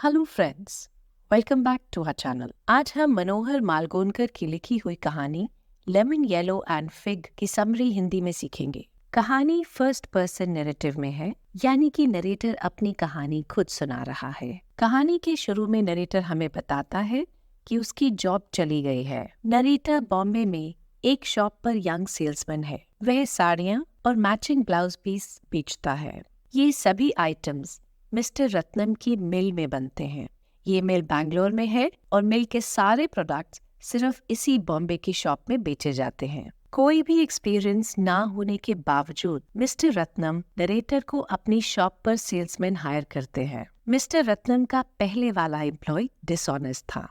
Hello friends, welcome back to our channel. आज हम मनोहर मालगोनकर की लिखी हुई कहानी लेमन येलो एंड फिग की समरी हिंदी में सीखेंगे। कहानी फर्स्ट पर्सन नैरेटिव में है, यानी कि नरेटर अपनी कहानी खुद सुना रहा है। कहानी के शुरू में नरेटर हमें बताता है कि उसकी जॉब चली गई है। नरेटर बॉम्बे में एक शॉप पर यंग सेल्समैन है। वह साड़ियाँ और मैचिंग ब्लाउज पीस बेचता है। ये सभी आइटम्स मिस्टर रत्नम की मिल में बनते हैं। ये मिल बैंगलोर में है और मिल के सारे प्रोडक्ट्स सिर्फ इसी बॉम्बे की शॉप में बेचे जाते हैं। कोई भी एक्सपीरियंस ना होने के बावजूद मिस्टर रत्नम नरेटर को अपनी शॉप पर सेल्समैन हायर करते हैं। मिस्टर रत्नम का पहले वाला एम्प्लॉय डिसऑनेस्ट था,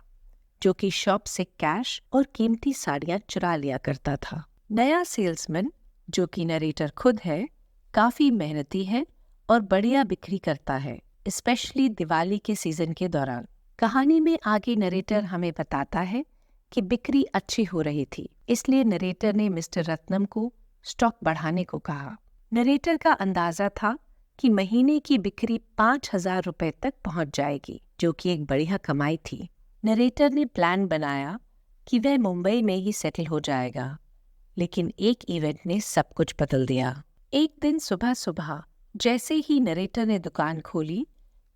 जो कि शॉप से कैश और कीमती साड़ियां चुरा लिया करता था। नया सेल्समैन, जो कि नरेटर खुद है, काफी मेहनती है और बढ़िया बिक्री करता है, स्पेशली दिवाली के सीजन के दौरान। कहानी में आगे नरेटर हमें बताता है कि बिक्री अच्छी हो रही थी, इसलिए नरेटर ने मिस्टर रत्नम को स्टॉक बढ़ाने को कहा। नरेटर का अंदाजा था कि महीने की बिक्री 5,000 रुपए तक पहुंच जाएगी, जो कि एक बढ़िया कमाई थी। नरेटर ने प्लान बनाया कि वह मुंबई में ही सेटल हो जाएगा, लेकिन एक इवेंट ने सब कुछ बदल दिया। एक दिन सुबह सुबह जैसे ही नरेटर ने दुकान खोली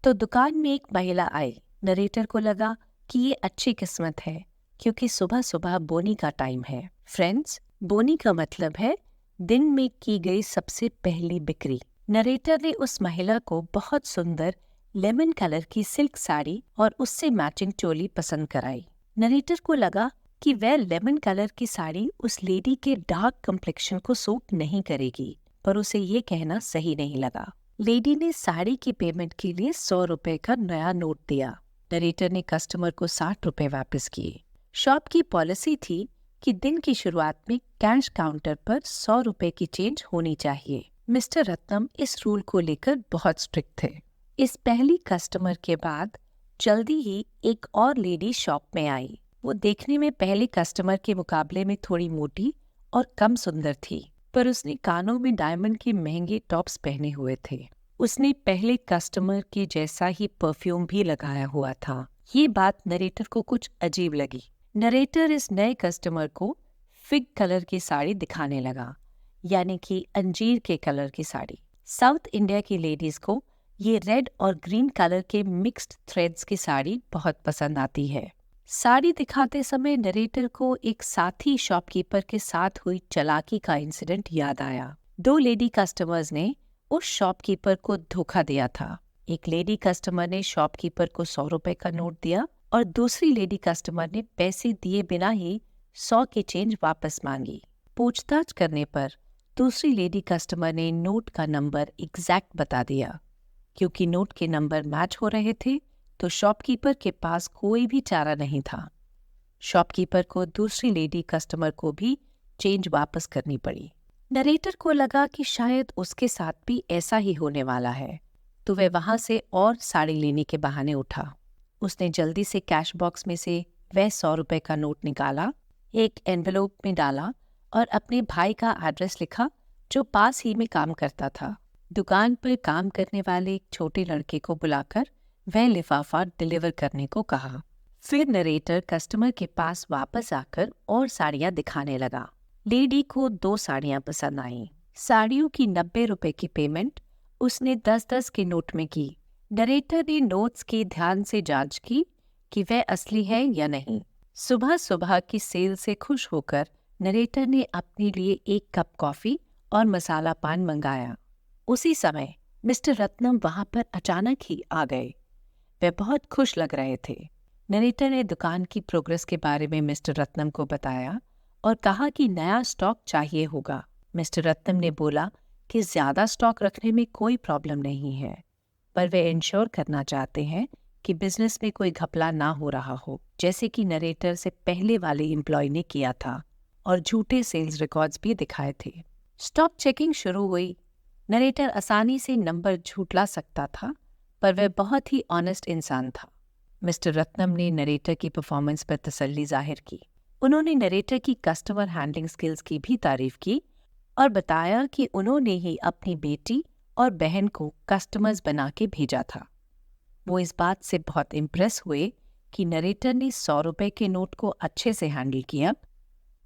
तो दुकान में एक महिला आई। नरेटर को लगा कि ये अच्छी किस्मत है, क्योंकि सुबह सुबह बोनी का टाइम है। फ्रेंड्स, बोनी का मतलब है दिन में की गई सबसे पहली बिक्री। नरेटर ने उस महिला को बहुत सुंदर लेमन कलर की सिल्क साड़ी और उससे मैचिंग चोली पसंद कराई। नरेटर को लगा कि वह लेमन कलर की साड़ी उस लेडी के डार्क कम्प्लेक्शन को सूट नहीं करेगी, पर उसे ये कहना सही नहीं लगा। लेडी ने साड़ी की पेमेंट के लिए 100 रुपए का नया नोट दिया। नरेटर ने कस्टमर को 60 रुपए वापस किए। शॉप की पॉलिसी थी कि दिन की शुरुआत में कैश काउंटर पर 100 रुपए की चेंज होनी चाहिए। मिस्टर रत्नम इस रूल को लेकर बहुत स्ट्रिक्ट थे। इस पहली कस्टमर के बाद जल्दी ही एक और लेडी शॉप में आई। वो देखने में पहले कस्टमर के मुकाबले में थोड़ी मोटी और कम सुंदर थी, पर उसने कानों में डायमंड के महंगे टॉप्स पहने हुए थे। उसने पहले कस्टमर के जैसा ही परफ्यूम भी लगाया हुआ था। ये बात नरेटर को कुछ अजीब लगी। नरेटर इस नए कस्टमर को फिग कलर की साड़ी दिखाने लगा, यानी कि अंजीर के कलर की साड़ी। साउथ इंडिया की लेडीज को ये रेड और ग्रीन कलर के मिक्स्ड थ्रेड्स की साड़ी बहुत पसंद आती है। साड़ी दिखाते समय नरेटर को एक साथी शॉपकीपर के साथ हुई चालाकी का इंसिडेंट याद आया। 2 लेडी कस्टमर्स ने उस शॉपकीपर को धोखा दिया था। एक लेडी कस्टमर ने शॉपकीपर को 100 रुपए का नोट दिया और दूसरी लेडी कस्टमर ने पैसे दिए बिना ही 100 की चेंज वापस मांगी। पूछताछ करने पर दूसरी लेडी कस्टमर ने नोट का नंबर एग्जैक्ट बता दिया। क्योंकि नोट के नंबर मैच हो रहे थे, तो शॉपकीपर के पास कोई भी चारा नहीं था। शॉपकीपर को दूसरी लेडी कस्टमर को भी चेंज वापस करनी पड़ी। नरेटर को लगा कि शायद उसके साथ भी ऐसा ही होने वाला है, तो वह वहां से और साड़ी लेने के बहाने उठा। उसने जल्दी से कैश बॉक्स में से वह 100 रुपए का नोट निकाला, एक एनवेलोप में डाला और अपने भाई का एड्रेस लिखा, जो पास ही में काम करता था। दुकान पर काम करने वाले एक छोटे लड़के को बुलाकर वह लिफाफा डिलीवर करने को कहा। फिर नरेटर कस्टमर के पास वापस आकर और साड़ियां दिखाने लगा। लेडी को 2 साड़ियां पसंद आईं। साड़ियों की 90 रुपए की पेमेंट उसने 10-10 के नोट में की। नरेटर ने नोट्स की ध्यान से जांच की कि वह असली है या नहीं। सुबह सुबह की सेल से खुश होकर नरेटर ने अपने लिए 1 कप कॉफी और मसाला पान मंगाया। उसी समय मिस्टर रत्नम वहां पर अचानक ही आ गए। वे बहुत खुश लग रहे थे। नरेटर ने दुकान की प्रोग्रेस के बारे में मिस्टर रत्नम को बताया और कहा कि नया स्टॉक चाहिए होगा। मिस्टर रत्नम ने बोला कि ज्यादा स्टॉक रखने में कोई प्रॉब्लम नहीं है, पर वे इंश्योर करना चाहते हैं कि बिजनेस में कोई घपला ना हो रहा हो, जैसे कि नरेटर से पहले वाले एम्प्लॉय ने किया था और झूठे सेल्स रिकॉर्ड्स भी दिखाए थे। स्टॉक चेकिंग शुरू हुई। नरेटर आसानी से नंबर झूठला सकता था, पर वह बहुत ही ऑनेस्ट इंसान था। मिस्टर रत्नम ने नरेटर की परफॉर्मेंस पर तसल्ली जाहिर की। उन्होंने नरेटर की कस्टमर हैंडलिंग स्किल्स की भी तारीफ की और बताया कि उन्होंने ही अपनी बेटी और बहन को कस्टमर्स बना के भेजा था। वो इस बात से बहुत इम्प्रेस हुए कि नरेटर ने 100 रुपए के नोट को अच्छे से हैंडल किया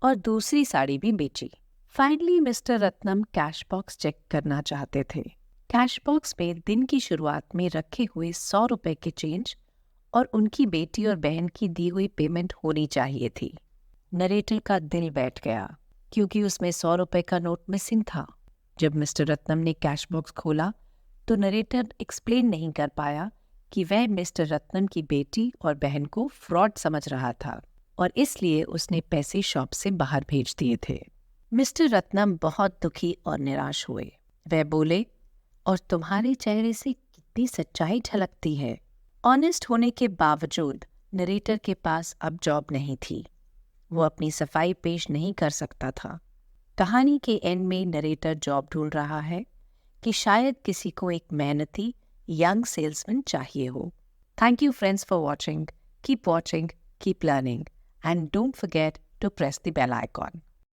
और दूसरी साड़ी भी बेची। Finally mister Ratnam cash box check करना चाहते थे। कैश बॉक्स में दिन की शुरुआत में रखे हुए 100 रुपए के चेंज और उनकी बेटी और बहन की दी हुई पेमेंट होनी चाहिए थी। नरेटर का दिल बैठ गया क्योंकि उसमें 100 रुपए का नोट मिसिंग था। जब मिस्टर रत्नम ने कैश बॉक्स खोला तो नरेटर एक्सप्लेन नहीं कर पाया कि वह मिस्टर रत्नम की बेटी और बहन को फ्रॉड समझ रहा था और इसलिए उसने पैसे शॉप से बाहर भेज दिए थे। मिस्टर रत्नम बहुत दुखी और निराश हुए। वह बोले, और तुम्हारे चेहरे से कितनी सच्चाई झलकती है। ऑनेस्ट होने के बावजूद नरेटर के पास अब जॉब नहीं थी। वो अपनी सफाई पेश नहीं कर सकता था। कहानी के एंड में नरेटर जॉब ढूंढ रहा है कि शायद किसी को एक मेहनती यंग सेल्समैन चाहिए हो। Thank you friends for watching, keep learning, and don't forget to press the bell icon.